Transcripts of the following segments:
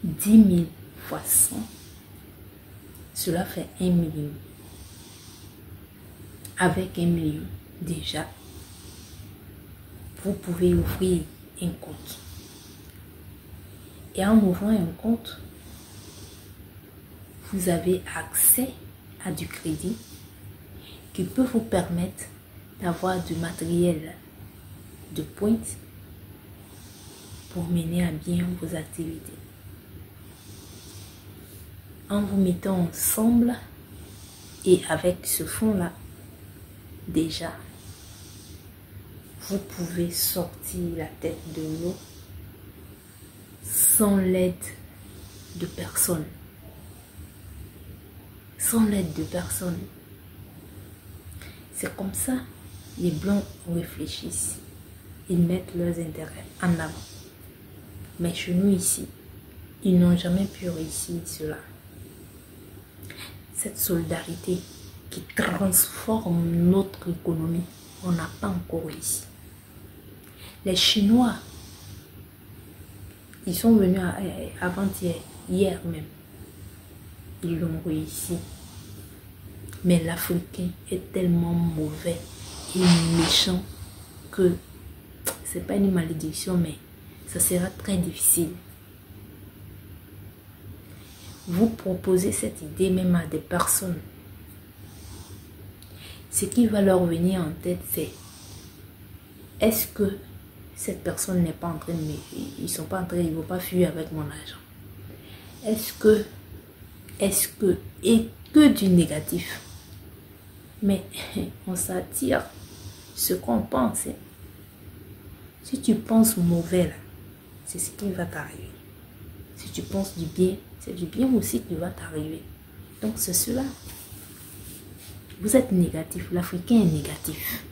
10 000 fois 100, cela fait 1 million. Avec 1 million, déjà, vous pouvez ouvrir un compte. Et en ouvrant un compte, vous avez accès à du crédit qui peut vous permettre d'avoir du matériel de pointe pour mener à bien vos activités. En vous mettant ensemble et avec ce fonds-là, déjà, vous pouvez sortir la tête de l'eau sans l'aide de personne. Sans l'aide de personne. C'est comme ça, les Blancs réfléchissent. Ils mettent leurs intérêts en avant. Mais chez nous ici, ils n'ont jamais pu réussir cela. Cette solidarité qui transforme notre économie, on n'a pas encore réussi. Les Chinois, ils sont venus avant-hier, hier même. Ils l'ont réussi. Mais l'Africain est tellement mauvais et méchant que c'est pas une malédiction, mais ça sera très difficile. Vous proposez cette idée même à des personnes. Ce qui va leur venir en tête, c'est est-ce que cette personne n'est pas en train de... Ils sont pas en train, ils ne vont pas fuir avec mon argent. Est-ce que, et que du négatif. Mais on s'attire ce qu'on pense. Si tu penses mauvais, c'est ce qui va t'arriver. Si tu penses du bien, c'est du bien aussi qui va t'arriver. Donc c'est cela. Vous êtes négatif. L'Africain est négatif.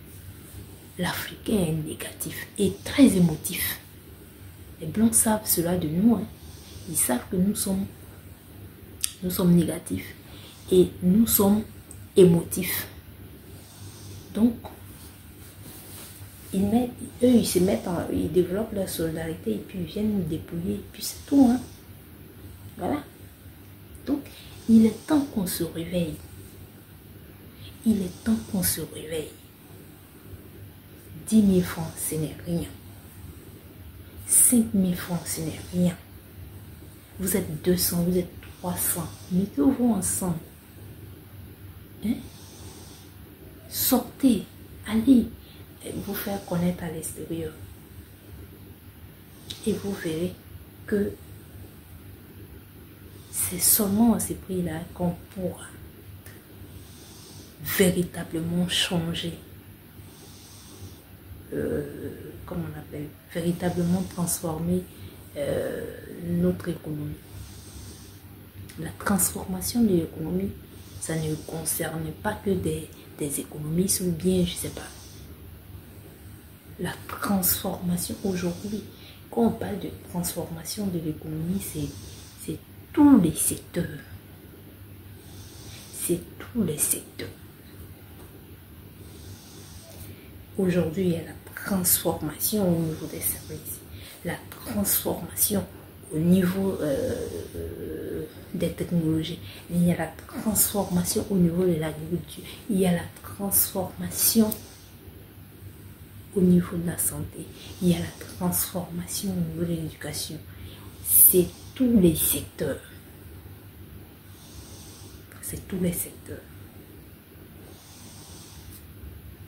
L'Africain est négatif et très émotif. Les Blancs savent cela de nous. Ils savent que nous sommes négatifs et nous sommes émotifs. Donc, ils se mettent ils développent leur solidarité et puis ils viennent nous dépouiller et puis c'est tout. Voilà. Donc, il est temps qu'on se réveille. Il est temps qu'on se réveille. 10 000 francs, ce n'est rien. 5 000 francs, ce n'est rien. Vous êtes 200, vous êtes 300. Mettez-vous ensemble. Sortez, allez vous faire connaître à l'extérieur. Et vous verrez que c'est seulement à ce prix-là qu'on pourra véritablement changer, comment on appelle, véritablement transformer notre économie. La transformation de l'économie, ça ne concerne pas que des économistes ou bien, je ne sais pas. La transformation aujourd'hui, quand on parle de transformation de l'économie, c'est tous les secteurs. C'est tous les secteurs. Aujourd'hui, il y a la transformation au niveau des services, la transformation au niveau des technologies, il y a la transformation au niveau de l'agriculture, il y a la transformation au niveau de la santé, il y a la transformation au niveau de l'éducation. C'est tous les secteurs. C'est tous les secteurs.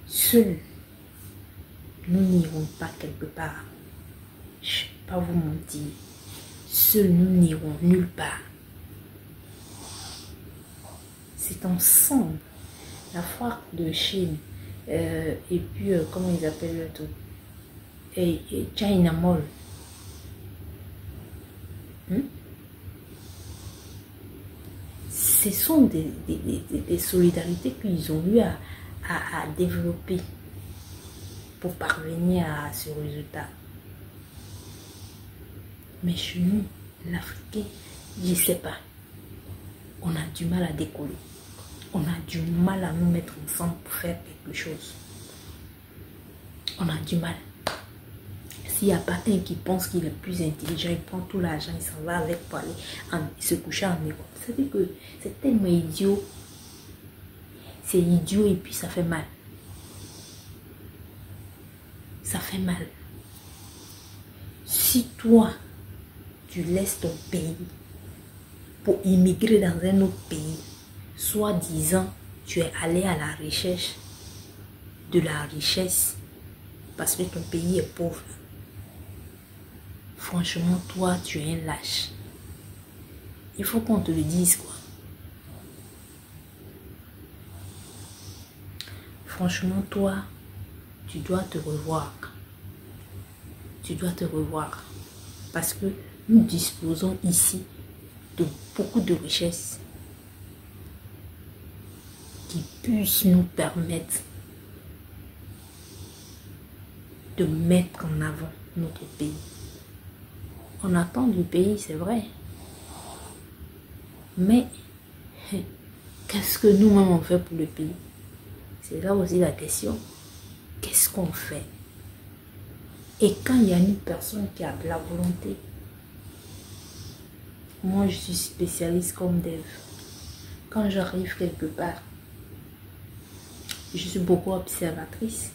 Seuls, nous n'irons pas quelque part. Je ne vais pas vous mentir. Seuls, nous n'irons nulle part. C'est ensemble. La foire de Chine, et puis, comment ils appellent le tout, et China Mall. Ce sont des solidarités qu'ils ont eu à développer pour parvenir à ce résultat. Mais chez nous, l'Africain, je ne sais pas, on a du mal à décoller. On a du mal à nous mettre ensemble pour faire quelque chose. On a du mal. s'il n'y a pas un qui pense qu'il est plus intelligent, il prend tout l'argent, il s'en va avec pour aller se coucher en Europe. Vous savez que c'est tellement idiot. C'est idiot et puis ça fait mal. Ça fait mal. Si toi, tu laisses ton pays pour immigrer dans un autre pays, soi-disant, tu es allé à la recherche de la richesse parce que ton pays est pauvre. Franchement, toi, tu es un lâche. Il faut qu'on te le dise, quoi. Franchement, toi, tu dois te revoir. Tu dois te revoir. Parce que nous disposons ici de beaucoup de richesses qui puissent nous permettre de mettre en avant notre pays. On attend du pays, c'est vrai. Mais qu'est-ce que nous-mêmes on fait pour le pays? C'est là aussi la question. Qu'est-ce qu'on fait? Et quand il y a une personne qui a de la volonté, moi je suis spécialiste comme Dev. Quand j'arrive quelque part, je suis beaucoup observatrice.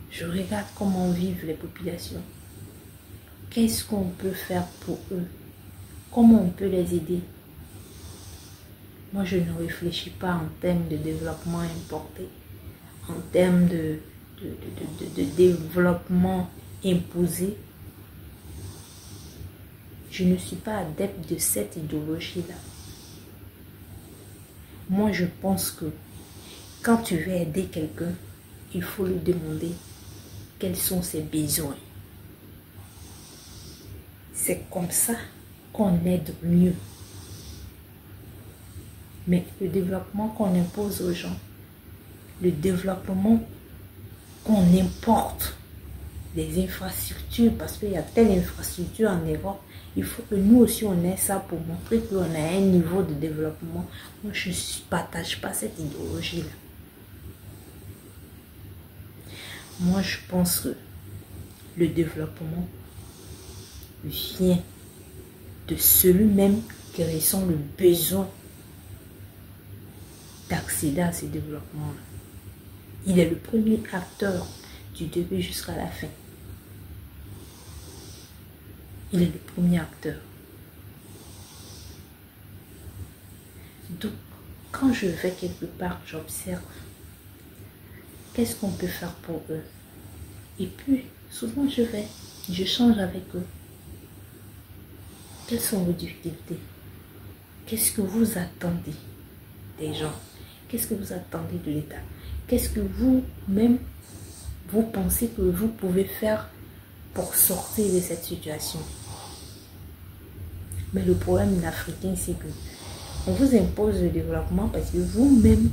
Je regarde comment vivent les populations. Qu'est-ce qu'on peut faire pour eux? Comment on peut les aider? Moi, je ne réfléchis pas en termes de développement importé, en termes de développement imposé. Je ne suis pas adepte de cette idéologie-là. Moi, je pense que quand tu veux aider quelqu'un, il faut lui demander quels sont ses besoins. C'est comme ça qu'on aide mieux. Mais le développement qu'on impose aux gens, le développement qu'on importe des infrastructures, parce qu'il y a telle infrastructure en Europe, il faut que nous aussi on ait ça pour montrer qu'on a un niveau de développement. Moi, je ne partage pas cette idéologie-là. Moi, je pense que le développement vient de celui-même qui ressent le besoin d'accéder à ce développement-là. Il est le premier acteur du début jusqu'à la fin. Il est le premier acteur. Donc, quand je vais quelque part, j'observe qu'est-ce qu'on peut faire pour eux. Et puis, souvent je change avec eux. Quelles sont vos difficultés? Qu'est-ce que vous attendez des gens? Qu'est-ce que vous attendez de l'État? Qu'est-ce que vous-même, vous pensez que vous pouvez faire pour sortir de cette situation? Mais le problème africain, c'est que on vous impose le développement parce que vous-même,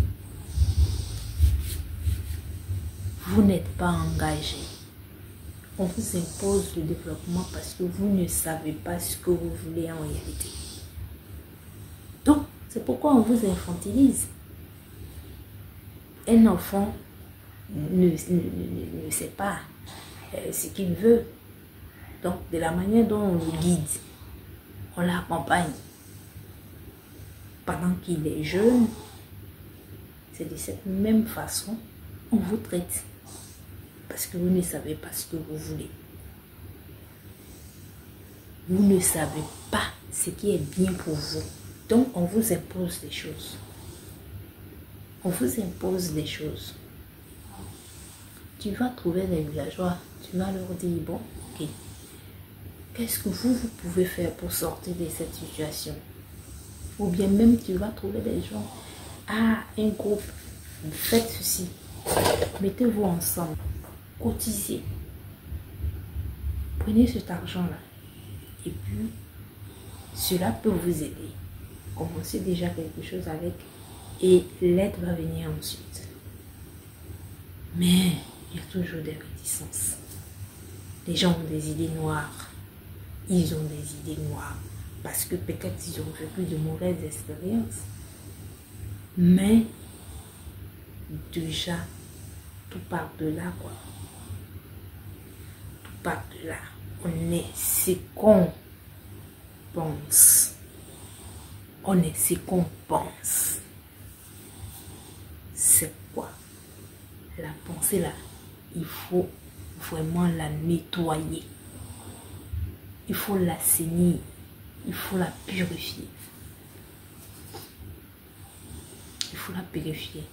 vous n'êtes pas engagé. On vous impose le développement parce que vous ne savez pas ce que vous voulez en réalité. Donc, c'est pourquoi on vous infantilise. Un enfant ne sait pas ce qu'il veut. Donc, de la manière dont on le guide, on l'accompagne. Pendant qu'il est jeune, c'est de cette même façon on vous traite. Parce que vous ne savez pas ce que vous voulez. Vous ne savez pas ce qui est bien pour vous. Donc, on vous impose des choses. On vous impose des choses. Tu vas trouver des villageois. Tu vas leur dire, bon, ok. Qu'est-ce que vous pouvez faire pour sortir de cette situation? Ou bien même, tu vas trouver des gens. Ah, un groupe. Faites ceci. Mettez-vous ensemble. Cotisez. Prenez cet argent-là. Et puis, cela peut vous aider. Commencez déjà quelque chose avec et l'aide va venir ensuite. Mais il y a toujours des réticences. Les gens ont des idées noires. Ils ont des idées noires. Parce que peut-être ils ont vécu de mauvaises expériences. Mais déjà, tout part de là, quoi. Tout pas là. On est ce qu'on pense. On est ce qu'on pense. C'est quoi? La pensée là, il faut vraiment la nettoyer. Il faut l'assainir. Il faut la purifier. Il faut la purifier.